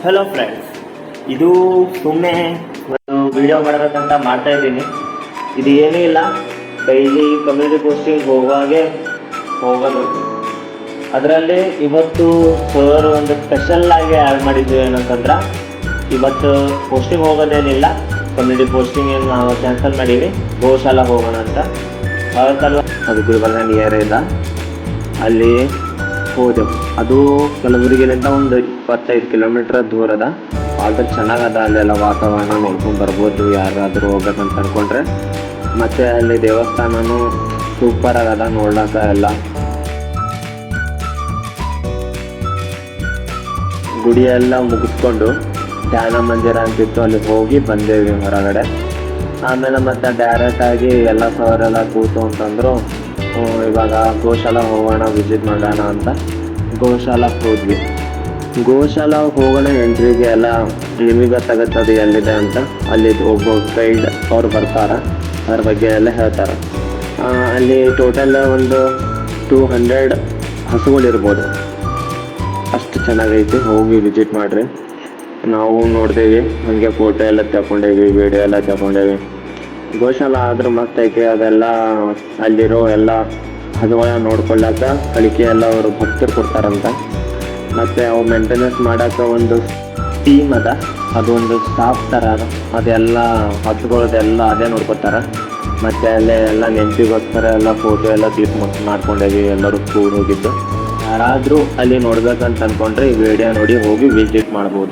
Hello friends, ಇದು ಸುಮ್ಮನೆ ಒಂದು ವಿಡಿಯೋ ಮಾಡಬೇಕಂತ ಮಾಡ್ತಾ ಇದ್ದೀನಿ. ಇದು ಏನೂ ಇಲ್ಲ, ಡೈಲಿ ಕಮ್ಯುನಿಟಿ ಪೋಸ್ಟಿಂಗ್ ಹೋಗೋದು. ಅದರಲ್ಲಿ ಇವತ್ತು ಸರ್ ಒಂದು ಸ್ಪೆಷಲ್ ಆಗಿ ಆ್ಯಡ್ ಮಾಡಿದ್ವಿ. ಏನಂತಂದ್ರೆ ಇವತ್ತು ಪೋಸ್ಟಿಂಗ್ ಹೋಗೋದೇನಿಲ್ಲ, ಕಮ್ಯುನಿಟಿ ಪೋಸ್ಟಿಂಗ್ ಏನು ನಾವು ಕ್ಯಾನ್ಸಲ್ ಮಾಡೀವಿ, ಗೋಶಾಲ ಹೋಗೋಣ ಅಂತ. ಅದಕ್ಕಲ್ವ ಅದು ಗುಲ್ಬರ್ಗ ನಿಯರ್ ಇಲ್ಲ, ಅಲ್ಲಿ ಹೋದೆವು. ಅದು ಕಲಬುರಗಿಲಿಂದ ಒಂದು 25 ಕಿಲೋಮೀಟ್ರ್ ದೂರದ. ಆದ್ರೆ ಚೆನ್ನಾಗದ, ಅಲ್ಲೆಲ್ಲ ವಾತಾವರಣ ನೋಡ್ಕೊಂಡು ಬರ್ಬೋದು ಯಾರಾದರೂ ಹೋಗ್ಬೇಕಂತ ಅಂದ್ಕೊಂಡ್ರೆ. ಮತ್ತು ಅಲ್ಲಿ ದೇವಸ್ಥಾನನೂ ಸೂಪರ್ ಆಗದ ನೋಡ್ಲಾಕ. ಎಲ್ಲ ಗುಡಿ ಎಲ್ಲ ಮುಗಿಸ್ಕೊಂಡು ಧ್ಯಾನ ಮಂದಿರ ಅಂತಿತ್ತು, ಅಲ್ಲಿ ಹೋಗಿ ಬಂದೇವಿ ಹೊರಗಡೆ. ಆಮೇಲೆ ಮತ್ತೆ ಡೈರೆಕ್ಟಾಗಿ ಎಲ್ಲ ಸವರೆಲ್ಲ ಕೂತು ಅಂತಂದರು, ಇವಾಗ ಗೋಶಾಲ ಹೋಗೋಣ, ವಿಸಿಟ್ ಮಾಡೋಣ ಅಂತ ಗೋಶಾಲಕ್ಕೆ ಹೋದ್ವಿ. ಗೋಶಾಲ ಹೋಗೋಣ ಎಂಟ್ರಿಗೆ ಎಲ್ಲ ನಿಮಗೆ ಗೊತ್ತಾಗುತ್ತದೆ ಎಲ್ಲಿದೆ ಅಂತ. ಅಲ್ಲಿ ಒಬ್ಬ ಗೈಡ್ ಅವ್ರು ಬರ್ತಾರೆ, ಅದ್ರ ಬಗ್ಗೆ ಎಲ್ಲ ಹೇಳ್ತಾರೆ. ಅಲ್ಲಿ ಟೋಟಲ್ ಒಂದು 200 ಹಸುಗಳಿರ್ಬೋದು, ಅಷ್ಟು ಚೆನ್ನಾಗೈತಿ. ಹೋಗಿ ವಿಸಿಟ್ ಮಾಡಿರಿ. ನಾವು ನೋಡ್ದೇವಿ, ಹಾಗೆ ಫೋಟೋ ಎಲ್ಲ ತಗೊಂಡೇವಿ, ವಿಡಿಯೋ ಎಲ್ಲ ತಗೊಂಡೇವಿ. ಗೋಶಾಲ ಆದ್ರೆ ಮತ್ತೈಕೆ ಅದೆಲ್ಲ ಅಲ್ಲಿರೋ ಎಲ್ಲ ಹಸುಗಳನ್ನ ನೋಡ್ಕೊಳ್ಳಾಕ ಕಳಿಕೆ ಎಲ್ಲ ಅವರು ಭಕ್ತರು ಕೊಡ್ತಾರಂತ. ಮತ್ತು ಅವು ಮೇಂಟೆನೆನ್ಸ್ ಮಾಡೋಕೆ ಒಂದು ಟೀಮ್ ಅದ, ಅದೊಂದು ಸ್ಟಾಫ್ ಥರ ಅದ. ಅದೆಲ್ಲ ಹಸುಗಳದೆಲ್ಲ ಅದೇ ನೋಡ್ಕೊತಾರೆ. ಮತ್ತು ಅಲ್ಲೇ ಎಲ್ಲ ನೆನಪಿಗೋಸ್ಕರ ಎಲ್ಲ ಫೋಟೋ ಎಲ್ಲ ಕ್ಲಿಕ್ ಮಾಡ್ಕೊಂಡೇವಿ, ಎಲ್ಲರೂ ಕೂಡ ಹೋಗಿದ್ದು. ಯಾರಾದರೂ ಅಲ್ಲಿ ನೋಡ್ಬೇಕಂತ ಅಂದ್ಕೊಂಡ್ರೆ ಈ ವಿಡಿಯೋ ನೋಡಿ ಹೋಗಿ ವಿಸಿಟ್ ಮಾಡ್ಬೋದು.